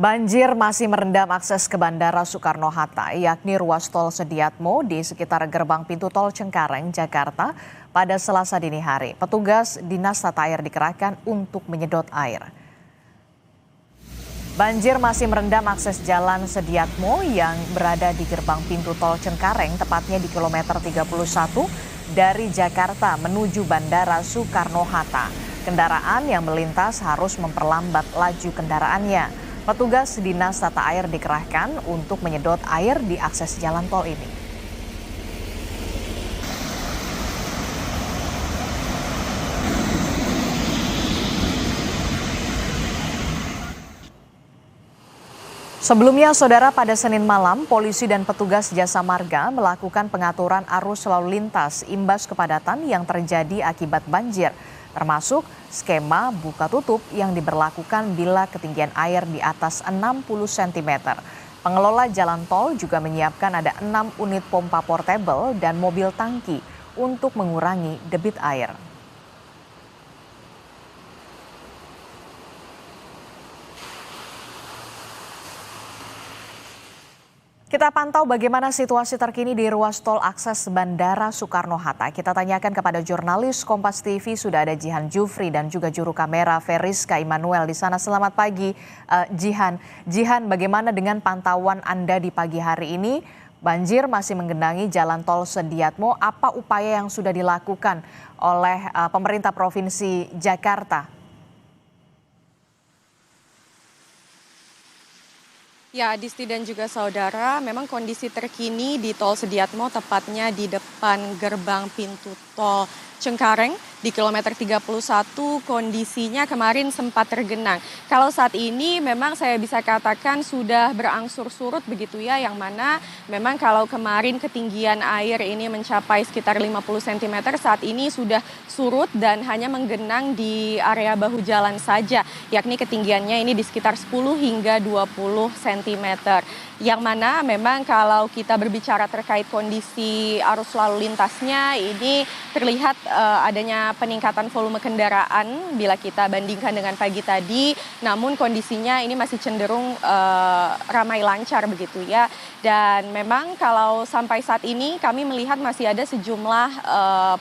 Banjir masih merendam akses ke Bandara Soekarno-Hatta, yakni ruas tol Sediatmo di sekitar gerbang pintu tol Cengkareng, Jakarta pada Selasa dini hari. Petugas Dinas Tata Air dikerahkan untuk menyedot air. Banjir masih merendam akses jalan Sediatmo yang berada di gerbang pintu tol Cengkareng, tepatnya di kilometer 31 dari Jakarta menuju Bandara Soekarno-Hatta. Kendaraan yang melintas harus memperlambat laju kendaraannya. Petugas Dinas Tata Air dikerahkan untuk menyedot air di akses jalan tol ini. Sebelumnya, saudara, pada Senin malam, polisi dan petugas jasa marga melakukan pengaturan arus lalu lintas imbas kepadatan yang terjadi akibat banjir, termasuk skema buka tutup yang diberlakukan bila ketinggian air di atas 60 cm. Pengelola jalan tol juga menyiapkan ada 6 unit pompa portable dan mobil tangki untuk mengurangi debit air. Kita pantau bagaimana situasi terkini di ruas tol akses Bandara Soekarno-Hatta. Kita tanyakan kepada jurnalis Kompas TV, sudah ada Jihan Jufri dan juga juru kamera Veriska Immanuel di sana. Selamat pagi, Jihan. Jihan, bagaimana dengan pantauan Anda di pagi hari ini? Banjir masih menggenangi jalan tol Sediatmo. Apa upaya yang sudah dilakukan oleh pemerintah Provinsi Jakarta? Ya, Disti dan juga saudara, memang kondisi terkini di tol Sediatmo, tepatnya di depan gerbang pintu tol Cengkareng di kilometer 31, kondisinya kemarin sempat tergenang. Kalau saat ini memang saya bisa katakan sudah berangsur surut begitu ya, yang mana memang kalau kemarin ketinggian air ini mencapai sekitar 50 cm, saat ini sudah surut dan hanya menggenang di area bahu jalan saja, yakni ketinggiannya ini di sekitar 10 hingga 20 cm. Yang mana memang kalau kita berbicara terkait kondisi arus lalu lintasnya, ini terlihat adanya peningkatan volume kendaraan bila kita bandingkan dengan pagi tadi, namun kondisinya ini masih cenderung ramai lancar begitu ya. Dan memang kalau sampai saat ini kami melihat masih ada sejumlah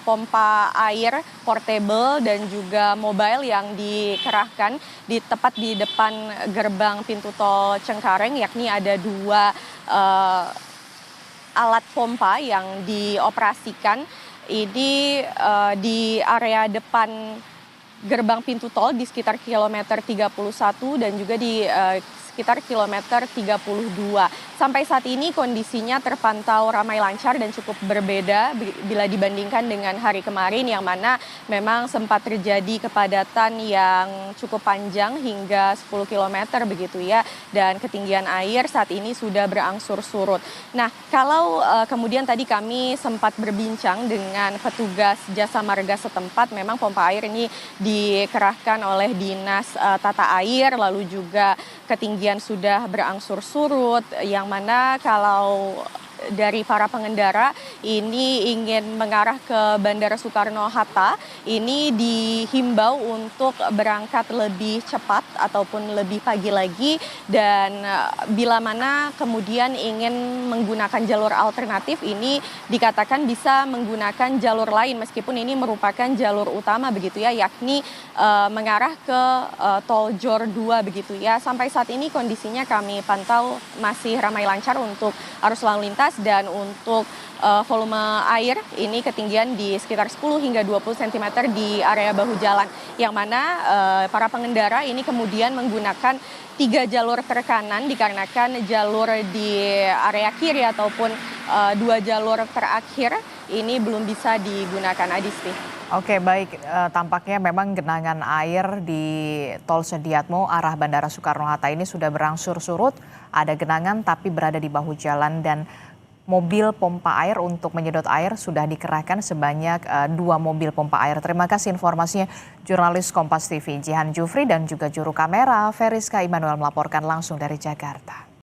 pompa air portable dan juga mobile yang dikerahkan tepat di depan gerbang pintu tol Cengkareng, yakni ada 2 alat pompa yang dioperasikan ini di area depan gerbang pintu tol di sekitar kilometer 31 dan juga di sekitar kilometer 32. Sampai saat ini kondisinya terpantau ramai lancar dan cukup berbeda bila dibandingkan dengan hari kemarin, yang mana memang sempat terjadi kepadatan yang cukup panjang hingga 10 km begitu ya, dan ketinggian air saat ini sudah berangsur surut. Nah, kalau kemudian tadi kami sempat berbincang dengan petugas jasa marga setempat, memang pompa air ini dikerahkan oleh Dinas Tata Air, lalu juga ketinggian sudah berangsur surut, yang mana kalau dari para pengendara ini ingin mengarah ke Bandara Soekarno-Hatta, ini dihimbau untuk berangkat lebih cepat ataupun lebih pagi lagi, dan bila mana kemudian ingin menggunakan jalur alternatif, ini dikatakan bisa menggunakan jalur lain meskipun ini merupakan jalur utama begitu ya, yakni mengarah ke tol Jor 2 begitu ya. Sampai saat ini kondisinya kami pantau masih ramai lancar untuk arus lalu lintas, dan untuk volume air ini ketinggian di sekitar 10 hingga 20 cm di area bahu jalan, yang mana para pengendara ini kemudian menggunakan 3 jalur per kanan dikarenakan jalur di area kiri ataupun 2 jalur terakhir ini belum bisa digunakan, Adisti. Oke, baik. Tampaknya memang genangan air di tol Sediatmo arah Bandara Soekarno-Hatta ini sudah berangsur surut. Ada genangan tapi berada di bahu jalan, dan mobil pompa air untuk menyedot air sudah dikerahkan sebanyak 2 mobil pompa air. Terima kasih informasinya, jurnalis Kompas TV Jihan Jufri dan juga juru kamera Veriska Immanuel melaporkan langsung dari Jakarta.